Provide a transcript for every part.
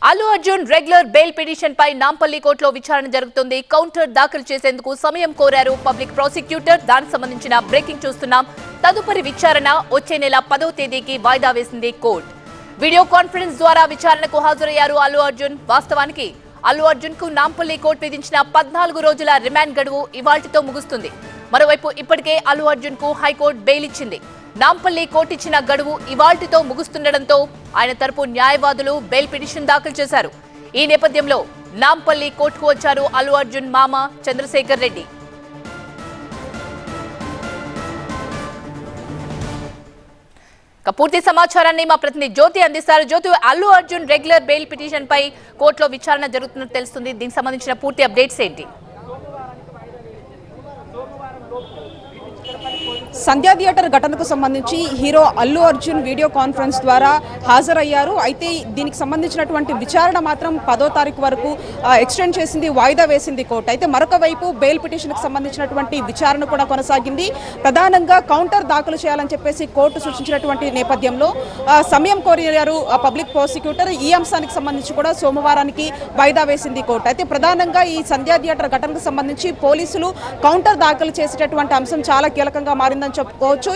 Allu Arjun regular bail petition పై నాంపల్లి కోర్టులో విచారణ జరుగుతుంది. కౌంటర్ దాఖలు చేసేందుకు సమయం కోరారు పబ్లిక్ ప్రాసిక్యూటర్. దానికి సంబంధించిన బ్రేకింగ్ చూస్తున్నాం. తదుపరి విచారణ వచ్చే నెల 10వ తేదీకి వాయిదా వేసింది కోర్టు. వీడియో కాన్ఫరెన్స్ ద్వారా విచారణకు హాజరయ్యారు అల్లు అర్జున్. వాస్తవానికి అల్లు అర్జున్ కు నాంపల్లి కోర్టు విధించిన 14 రోజుల రిమాండ్ గడువు ఇవాళ్టితో ముగుస్తుంది. మరోవైపు ఇప్పటికే అల్లు అర్జున్ కు హైకోర్టు బెయిల్ ఇచ్చింది. నాంపల్లి కోర్టు ఇచ్చిన గడువు ఇవాళ్టితో ముగుస్తుండటంతో ఆయన తరపు న్యాయవాదులు బెయిల్ పిటిషన్ దాఖలు చేశారు. ఈ నేపథ్యంలో నాంపల్లి కోర్టుకు వచ్చారు అల్లు అర్జున్ మామ చంద్రశేఖర్ రెడ్డి. పూర్తి సమాచారాన్ని మా ప్రతినిధి జ్యోతి అందిస్తారు. Jyothi, Allu Arjun regular bail petition పై కోర్టులో విచారణ జరుగుతున్నట్టు తెలుస్తుంది. దీనికి సంబంధించిన పూర్తి అప్డేట్స్ ఏంటి? సంధ్యా థియేటర్ ఘటనకు సంబంధించి hero Allu Arjun video conference ద్వారా హాజరయ్యారు. అయితే దీనికి సంబంధించినటువంటి విచారణ మాత్రం 10వ తారీఖు వరకు ఎక్స్టెండ్ చేసింది, వాయిదా వేసింది కోర్టు. అయితే మరొక వైపు బెయిల్ పిటిషన్కి సంబంధించినటువంటి విచారణ కూడా కొనసాగింది. ప్రధానంగా కౌంటర్ దాఖలు చేయాలని చెప్పేసి కోర్టు సూచించినటువంటి నేపథ్యంలో సమయం కోరారు పబ్లిక్ ప్రాసిక్యూటర్. ఈ అంశానికి సంబంధించి కూడా సోమవారానికి వాయిదా వేసింది కోర్టు. అయితే ప్రధానంగా ఈ సంధ్యా థియేటర్ ఘటనకు సంబంధించి పోలీసులు కౌంటర్ దాఖలు చేసేటటువంటి అంశం చాలా కీలకంగా మారిందని చెప్పుకోవచ్చు.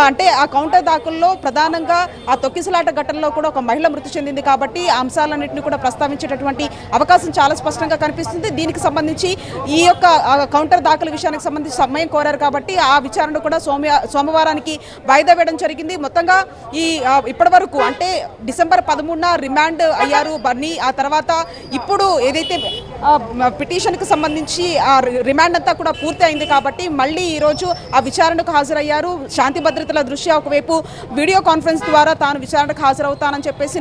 అంటే ఆ కౌంటర్ దాఖల్లో ప్రధానంగా ఆ తొక్కిసలాట ఘటనలో కూడా ఒక మహిళ మృతి చెందింది కాబట్టి ఆ అంశాలన్నింటినీ కూడా ప్రస్తావించేటటువంటి అవకాశం చాలా స్పష్టంగా కనిపిస్తుంది. దీనికి సంబంధించి ఈ యొక్క కౌంటర్ దాఖలు విషయానికి సంబంధించి సమయం కోరారు కాబట్టి ఆ విచారణ కూడా సోమవారానికి వాయిదా వేయడం జరిగింది. మొత్తంగా ఈ ఇప్పటి వరకు అంటే డిసెంబర్ 13న రిమాండ్ అయ్యారు బన్నీ. ఆ తర్వాత ఇప్పుడు ఏదైతే పిటిషన్కి సంబంధించి ఆ రిమాండ్ అంతా కూడా పూర్తి అయింది కాబట్టి మళ్ళీ ఈరోజు ఆ విచారణకు హాజరయ్యారు. శాంతి భద్రతల దృష్ట్యా ఒకవైపు వీడియో కాన్ఫరెన్స్ ద్వారా తాను విచారణకు హాజరవుతానని చెప్పేసి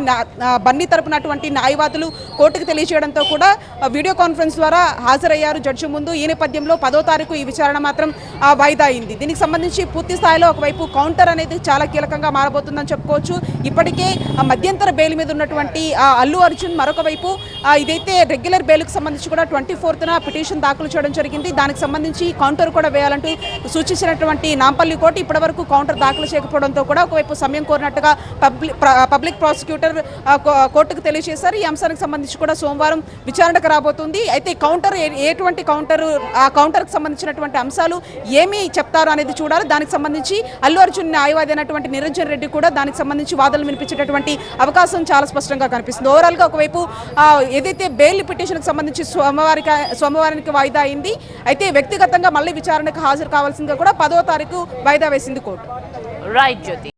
బన్నీ తరపునటువంటి న్యాయవాదులు కోర్టుకు తెలియజేయడంతో కూడా వీడియో కాన్ఫరెన్స్ ద్వారా హాజరయ్యారు జడ్జి ముందు. ఈ నేపథ్యంలో 10వ తారీఖు ఈ విచారణ మాత్రం వాయిదా అయింది. దీనికి సంబంధించి పూర్తి స్థాయిలో ఒకవైపు కౌంటర్ అనేది చాలా కీలకంగా మారబోతుందని చెప్పుకోవచ్చు. ఇప్పటికే మధ్యంతర బెయిల్ మీద ఉన్నటువంటి అల్లు అర్జున్ మరొక వైపు ఇదైతే రెగ్యులర్ బెయిల్కి సంబంధించి కూడా 24న పిటిషన్ దాఖలు చేయడం జరిగింది. దానికి సంబంధించి కౌంటర్ కూడా వేయాలంటూ సూచించినటువంటి నాంపల్లి కోర్టు ఇప్పటివరకు కౌంటర్ దాఖలు చేయకపోవడంతో కూడా ఒకవైపు సమయం కోరినట్టుగా పబ్లిక్ ప్రాసిక్యూటర్ కోర్టుకు తెలియజేశారు. ఈ అంశానికి సంబంధించి కూడా సోమవారం విచారణకు రాబోతుంది. అయితే కౌంటర్ ఎటువంటి కౌంటర్, ఆ కౌంటర్కి సంబంధించినటువంటి అంశాలు ఏమి చెప్తారు అనేది చూడాలి. దానికి సంబంధించి అల్లు అర్జున్ న్యాయవాది అయినటువంటి నిరంజన్ రెడ్డి కూడా దానికి సంబంధించి వాదనలు వినిపించేటటువంటి అవకాశం చాలా స్పష్టంగా కనిపిస్తుంది. ఓవరాల్గా ఒకవైపు ఏదైతే బెయిల్ పిటిషన్కి సంబంధించి సోమవారానికి వాయిదా అయింది. అయితే వ్యక్తిగతంగా మళ్ళీ విచారణకు హాజరు కావాల్సిందిగా కూడా 10వ తారీఖు వాయిదా వేసింది కోర్టు. రైట్ జ్యోతి.